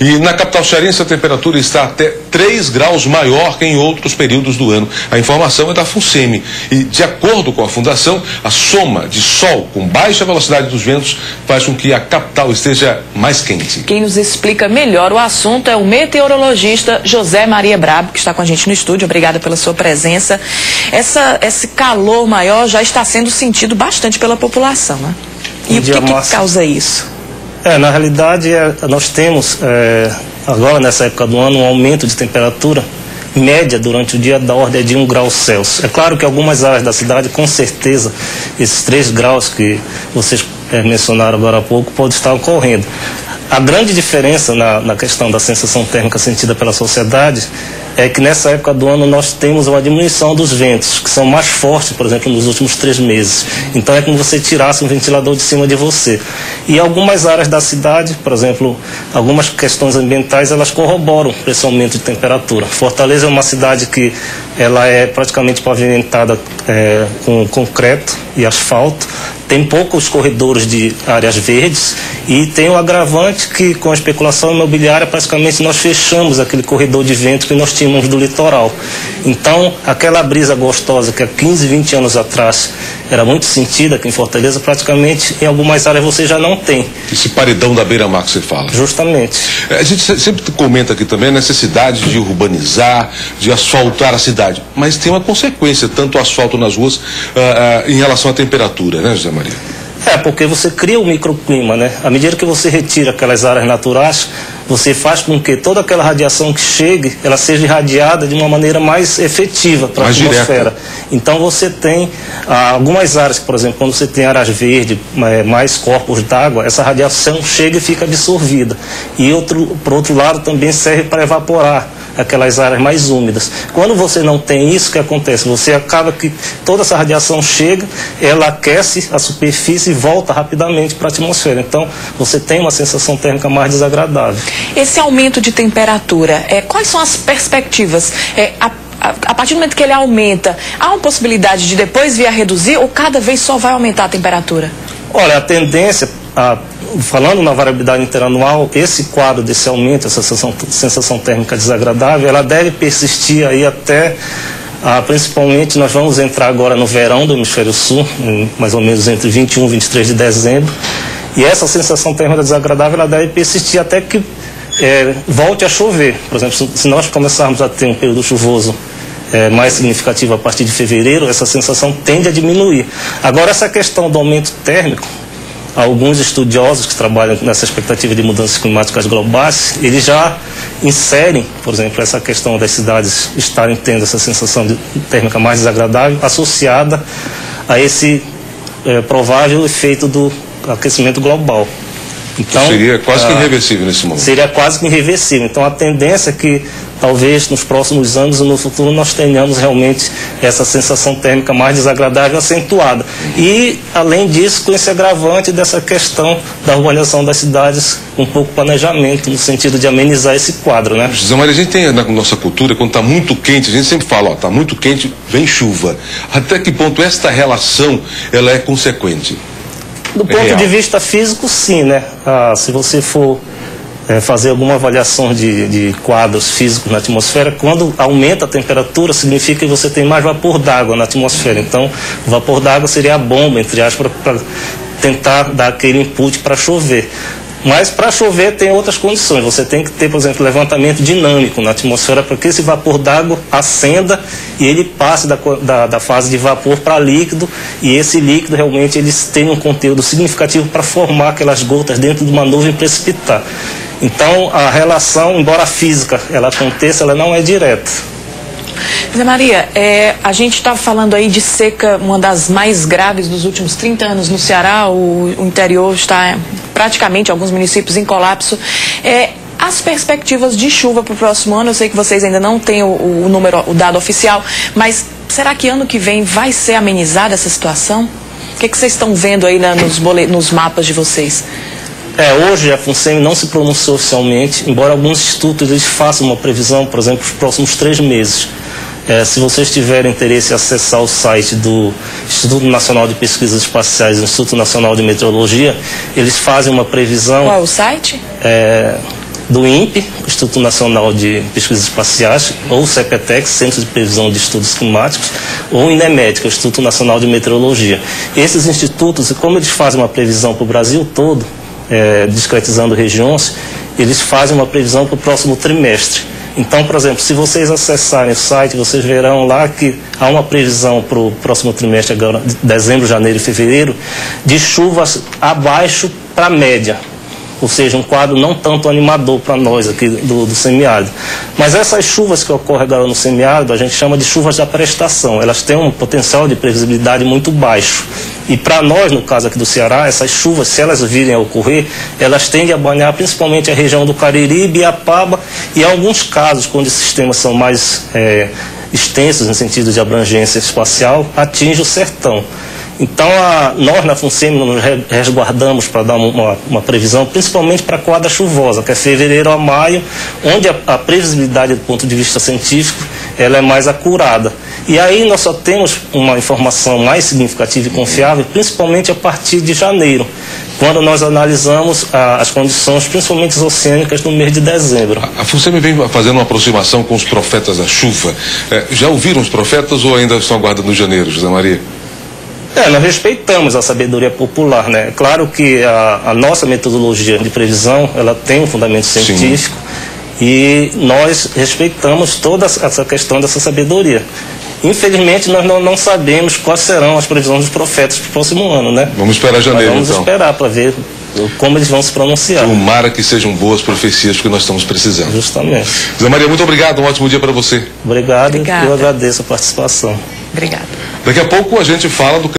E na capital cearense a temperatura está até 3 graus maior que em outros períodos do ano. A informação é da FUNSEMI. E, de acordo com a Fundação, a soma de sol com baixa velocidade dos ventos faz com que a capital esteja mais quente. Quem nos explica melhor o assunto é o meteorologista José Maria Brabo, que está com a gente no estúdio. Obrigada pela sua presença. Esse calor maior já está sendo sentido bastante pela população, né? E o que causa isso? Na realidade, nós temos, agora nessa época do ano, um aumento de temperatura média durante o dia da ordem de 1 grau Celsius. É claro que algumas áreas da cidade, com certeza, esses 3 graus que vocês mencionaram agora há pouco, pode estar ocorrendo. A grande diferença na questão da sensação térmica sentida pela sociedade é que nessa época do ano nós temos uma diminuição dos ventos, que são mais fortes, por exemplo, nos últimos 3 meses. Então é como se você tirasse um ventilador de cima de você. E algumas áreas da cidade, por exemplo, algumas questões ambientais, elas corroboram esse aumento de temperatura. Fortaleza é uma cidade que ela é praticamente pavimentada com concreto e asfalto, tem poucos corredores de áreas verdes e tem um agravante que, com a especulação imobiliária, praticamente nós fechamos aquele corredor de vento que nós tínhamos do litoral. Então, aquela brisa gostosa que há 15, 20 anos atrás era muito sentida aqui em Fortaleza, praticamente em algumas áreas você já não tem. Esse paredão da beira-mar que você fala. Justamente. A gente sempre comenta aqui também a necessidade de urbanizar, de asfaltar a cidade, mas tem uma consequência, tanto o asfalto nas ruas, em relação à temperatura, né, José Maria? Porque você cria um microclima, né? À medida que você retira aquelas áreas naturais, você faz com que toda aquela radiação que chegue, ela seja irradiada de uma maneira mais efetiva para a atmosfera. Direta. Então você tem algumas áreas, por exemplo, quando você tem áreas verdes, mais corpos d'água, essa radiação chega e fica absorvida. E por outro lado também serve para evaporar aquelas áreas mais úmidas. Quando você não tem isso, o que acontece? Você acaba que toda essa radiação chega, ela aquece a superfície e volta rapidamente para a atmosfera. Então, você tem uma sensação térmica mais desagradável. Esse aumento de temperatura, quais são as perspectivas? A partir do momento que ele aumenta, há uma possibilidade de depois vir a reduzir ou cada vez só vai aumentar a temperatura? Olha, a tendência, falando na variabilidade interanual, esse quadro desse aumento, essa sensação térmica desagradável, ela deve persistir aí até, principalmente, nós vamos entrar agora no verão do hemisfério sul, mais ou menos entre 21 e 23 de dezembro, e essa sensação térmica desagradável, ela deve persistir até que volte a chover. Por exemplo, se nós começarmos a ter um período chuvoso mais significativo a partir de fevereiro, essa sensação tende a diminuir. Agora, essa questão do aumento térmico, alguns estudiosos que trabalham nessa expectativa de mudanças climáticas globais, eles já inserem, por exemplo, essa questão das cidades estarem tendo essa sensação térmica mais desagradável associada a esse provável efeito do aquecimento global. Então, seria quase que irreversível nesse momento. Seria quase que irreversível. Então, a tendência é que talvez nos próximos anos ou no futuro nós tenhamos realmente essa sensação térmica mais desagradável acentuada. E, além disso, com esse agravante dessa questão da urbanização das cidades, um pouco planejamento, no sentido de amenizar esse quadro, né? José Maria, a gente tem na nossa cultura, quando está muito quente, a gente sempre fala, está muito quente, vem chuva. Até que ponto esta relação ela é consequente? Do ponto de vista físico, sim, né? Se você for fazer alguma avaliação de quadros físicos na atmosfera, quando aumenta a temperatura, significa que você tem mais vapor d'água na atmosfera. Então, o vapor d'água seria a bomba, entre aspas, para tentar dar aquele input para chover. Mas para chover tem outras condições. Você tem que ter, por exemplo, levantamento dinâmico na atmosfera para que esse vapor d'água acenda e ele passe da fase de vapor para líquido, e esse líquido realmente eles tem um conteúdo significativo para formar aquelas gotas dentro de uma nuvem e precipitar. Então a relação, embora a física ela aconteça, ela não é direta. Zé Maria, a gente estava falando aí de seca, uma das mais graves dos últimos 30 anos no Ceará. O interior está praticamente, alguns municípios, em colapso. As perspectivas de chuva para o próximo ano, eu sei que vocês ainda não têm o dado oficial, mas será que ano que vem vai ser amenizada essa situação? O que vocês estão vendo aí nos mapas de vocês? Hoje a FUNSEMI não se pronunciou oficialmente, embora alguns institutos eles façam uma previsão, por exemplo, para os próximos 3 meses. Se vocês tiverem interesse em acessar o site do Instituto Nacional de Pesquisas Espaciais e Instituto Nacional de Meteorologia, eles fazem uma previsão... Qual é o site? do INPE, Instituto Nacional de Pesquisas Espaciais, ou CPTEC, Centro de Previsão de Estudos Climáticos, ou INEMET, que é o Instituto Nacional de Meteorologia. Esses institutos, como eles fazem uma previsão para o Brasil todo, discretizando regiões, eles fazem uma previsão para o próximo trimestre. Então, por exemplo, se vocês acessarem o site, vocês verão lá que há uma previsão para o próximo trimestre, agora, dezembro, janeiro e fevereiro, de chuvas abaixo para a média. Ou seja, um quadro não tanto animador para nós aqui do semiárido. Mas essas chuvas que ocorrem agora no semiárido, a gente chama de chuvas da prestação. Elas têm um potencial de previsibilidade muito baixo. E para nós, no caso aqui do Ceará, essas chuvas, se elas virem a ocorrer, elas tendem a banhar principalmente a região do Cariri, Biapaba e, em alguns casos, quando os sistemas são mais extensos no sentido de abrangência espacial, atinge o sertão. Então, nós na FUNSEMI nos resguardamos para dar uma previsão, principalmente para a quadra chuvosa, que é fevereiro a maio, onde a previsibilidade do ponto de vista científico ela é mais acurada. E aí nós só temos uma informação mais significativa e confiável, principalmente a partir de janeiro, quando nós analisamos as condições, principalmente oceânicas, no mês de dezembro. A FUNSEMI vem fazendo uma aproximação com os profetas da chuva. Já ouviram os profetas ou ainda estão aguardando janeiro, José Maria? Nós respeitamos a sabedoria popular, né? Claro que a nossa metodologia de previsão, ela tem um fundamento científico. Sim. E nós respeitamos toda essa questão dessa sabedoria. Infelizmente, nós não sabemos quais serão as previsões dos profetas para o próximo ano, né? Vamos esperar janeiro, vamos esperar para ver como eles vão se pronunciar. Tomara que sejam boas profecias, porque nós estamos precisando. Justamente. Zé Maria, muito obrigado, um ótimo dia para você. Obrigado, eu agradeço a participação. Obrigada. Daqui a pouco a gente fala do